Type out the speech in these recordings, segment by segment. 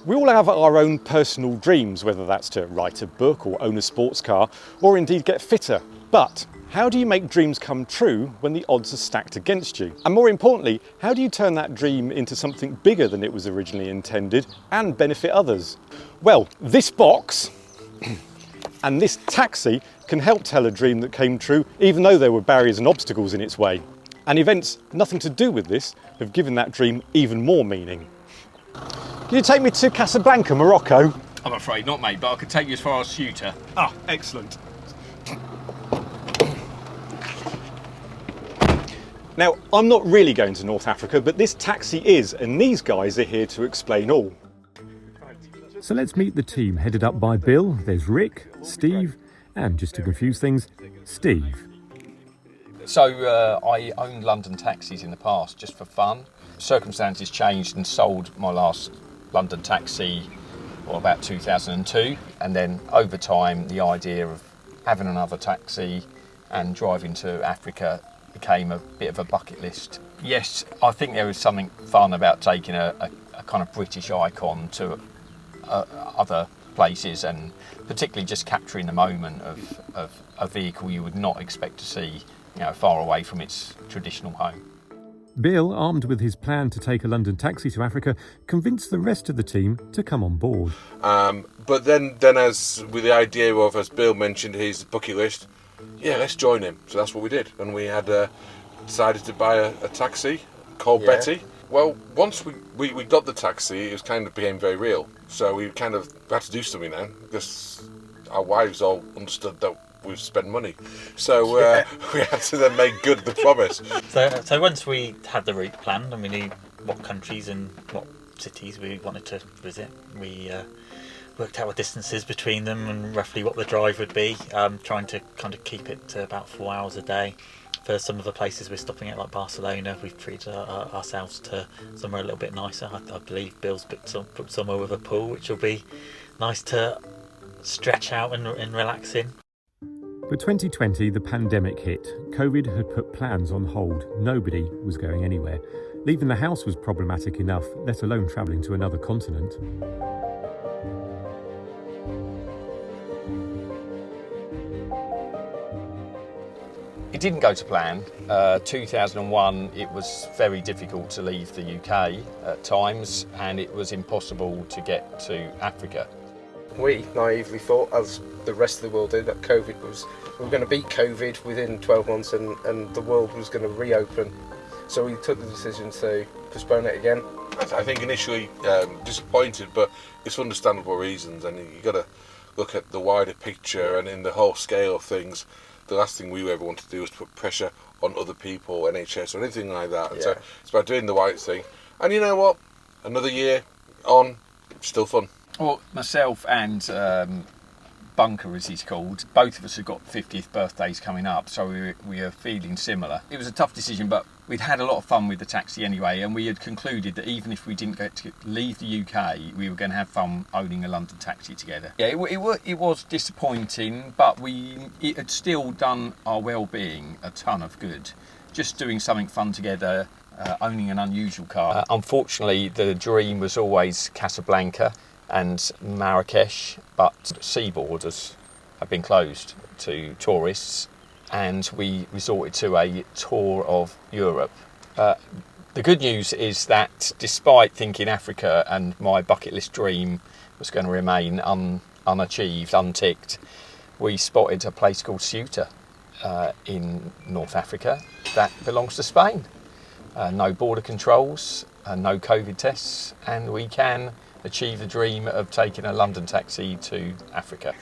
We all have our own personal dreams, whether that's to write a book or own a sports car, or indeed get fitter. But how do you make dreams come true when the odds are stacked against you? And more importantly, how do you turn that dream into something bigger than it was originally intended and benefit others? Well, this box and this taxi can help tell a dream that came true, even though there were barriers and obstacles in its way. And events nothing to do with this have given that dream even more meaning. Can you take me to Casablanca, Morocco? I'm afraid not, mate, but I could take you as far as Ceuta. Ah, excellent. Now, I'm not really going to North Africa, but this taxi is, and these guys are here to explain all. So let's meet the team headed up by Bill. There's Rick, Steve, and just to confuse things, Steve. So I owned London taxis in the past just for fun. Circumstances changed and sold my last London taxi about 2002, and then over time the idea of having another taxi and driving to Africa became a bit of a bucket list. Yes, I think there is something fun about taking a kind of British icon to other places, and particularly just capturing the moment of a vehicle you would not expect to see, far away from its traditional home. Bill, armed with his plan to take a London taxi to Africa, convinced the rest of the team to come on board. But then as with the idea of, as Bill mentioned, his bucket list, let's join him. So that's what we did. And we had decided to buy a taxi called Betty. Well, once we got the taxi, it was kind of became very real. So we kind of had to do something then, because our wives all understood that we've spent money. So we had to then make good the promise. So once we had the route planned and we knew what countries and what cities we wanted to visit, we worked out what distances between them and roughly what the drive would be, trying to kind of keep it to about 4 hours a day. For some of the places we're stopping at, like Barcelona, we've treated ourselves to somewhere a little bit nicer. I believe Bill's booked somewhere with a pool, which will be nice to stretch out and relax in. But 2020, the pandemic hit. COVID had put plans on hold. Nobody was going anywhere. Leaving the house was problematic enough, let alone travelling to another continent. It didn't go to plan. 2001, it was very difficult to leave the UK at times, and it was impossible to get to Africa. We naively thought, as the rest of the world did, that we were going to beat COVID within 12 months and the world was going to reopen. So we took the decision to postpone it again. I think initially disappointed, but it's for understandable reasons, and you've got to look at the wider picture, and in the whole scale of things, the last thing we ever wanted to do was to put pressure on other people, NHS or anything like that. And so it's about doing the right thing. And you know what? Another year on, still fun. Well, myself and Bunker, as he's called, both of us have got 50th birthdays coming up, so we are feeling similar. It was a tough decision, but we'd had a lot of fun with the taxi anyway, and we had concluded that even if we didn't get to leave the UK, we were going to have fun owning a London taxi together. Yeah, it was disappointing, but it had still done our well-being a ton of good. Just doing something fun together, owning an unusual car. Unfortunately, the dream was always Casablanca and Marrakesh, but sea borders have been closed to tourists, and we resorted to a tour of Europe. The good news is that despite thinking Africa and my bucket list dream was going to remain unachieved, unticked, we spotted a place called Ceuta in North Africa that belongs to Spain. No border controls, no COVID tests, and we can achieve the dream of taking a London taxi to Africa.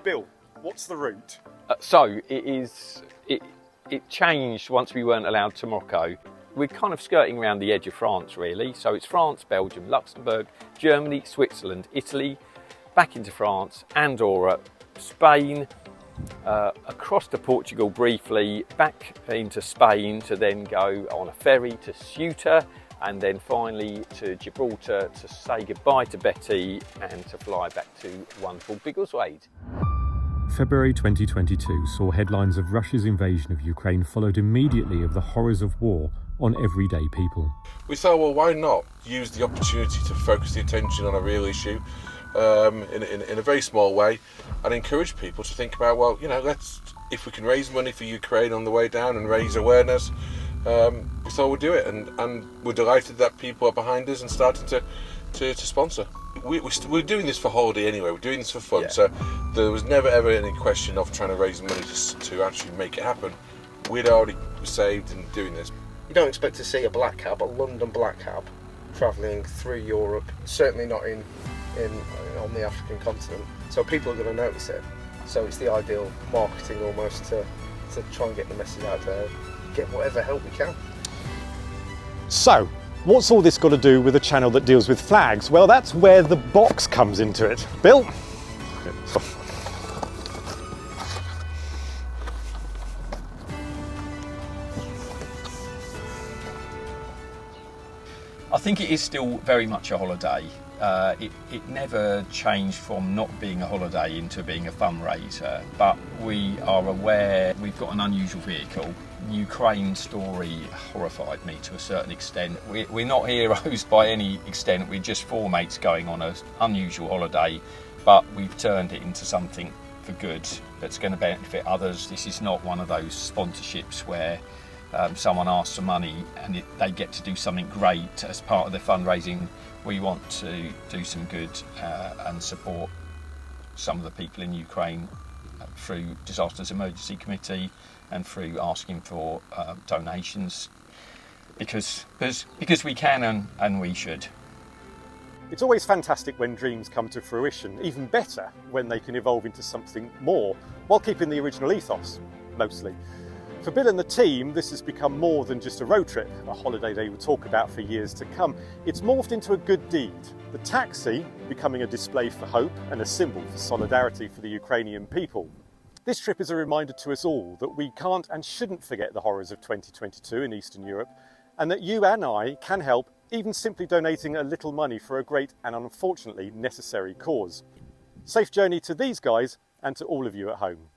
Bill, what's the route? So it changed once we weren't allowed to Morocco. We're kind of skirting around the edge of France, really. So it's France, Belgium, Luxembourg, Germany, Switzerland, Italy, back into France, Andorra, Spain, across to Portugal briefly, back into Spain to then go on a ferry to Ceuta, and then finally to Gibraltar to say goodbye to Betty and to fly back to wonderful Biggleswade. February 2022 saw headlines of Russia's invasion of Ukraine followed immediately of the horrors of war on everyday people. We thought, well, why not use the opportunity to focus the attention on a real issue in a very small way, and encourage people to think about, well, if we can raise money for Ukraine on the way down and raise awareness, we thought we'd do it, and we're delighted that people are behind us and starting to sponsor. We're doing this for holiday anyway, we're doing this for fun, so there was never ever any question of trying to raise money to actually make it happen. We'd already saved and doing this. You don't expect to see a black cab, a London black cab, travelling through Europe, certainly not on the African continent, so people are going to notice it. So it's the ideal marketing almost to try and get the message out there, get whatever help we can. So, what's all this got to do with a channel that deals with flags? Well, that's where the box comes into it. Bill? I think it is still very much a holiday. It never changed from not being a holiday into being a fundraiser, but we are aware we've got an unusual vehicle. Ukraine story horrified me to a certain extent. We're not heroes by any extent, we're just four mates going on an unusual holiday, but we've turned it into something for good that's going to benefit others. This is not one of those sponsorships where someone asks for money and they get to do something great as part of their fundraising. We want to do some good and support some of the people in Ukraine through Disasters Emergency Committee and through asking for donations because we can and we should. It's always fantastic when dreams come to fruition, even better when they can evolve into something more, while keeping the original ethos, mostly. For Bill and the team, this has become more than just a road trip, a holiday they will talk about for years to come. It's morphed into a good deed. The taxi becoming a display for hope and a symbol for solidarity for the Ukrainian people. This trip is a reminder to us all that we can't and shouldn't forget the horrors of 2022 in Eastern Europe, and that you and I can help, even simply donating a little money for a great and unfortunately necessary cause. Safe journey to these guys and to all of you at home.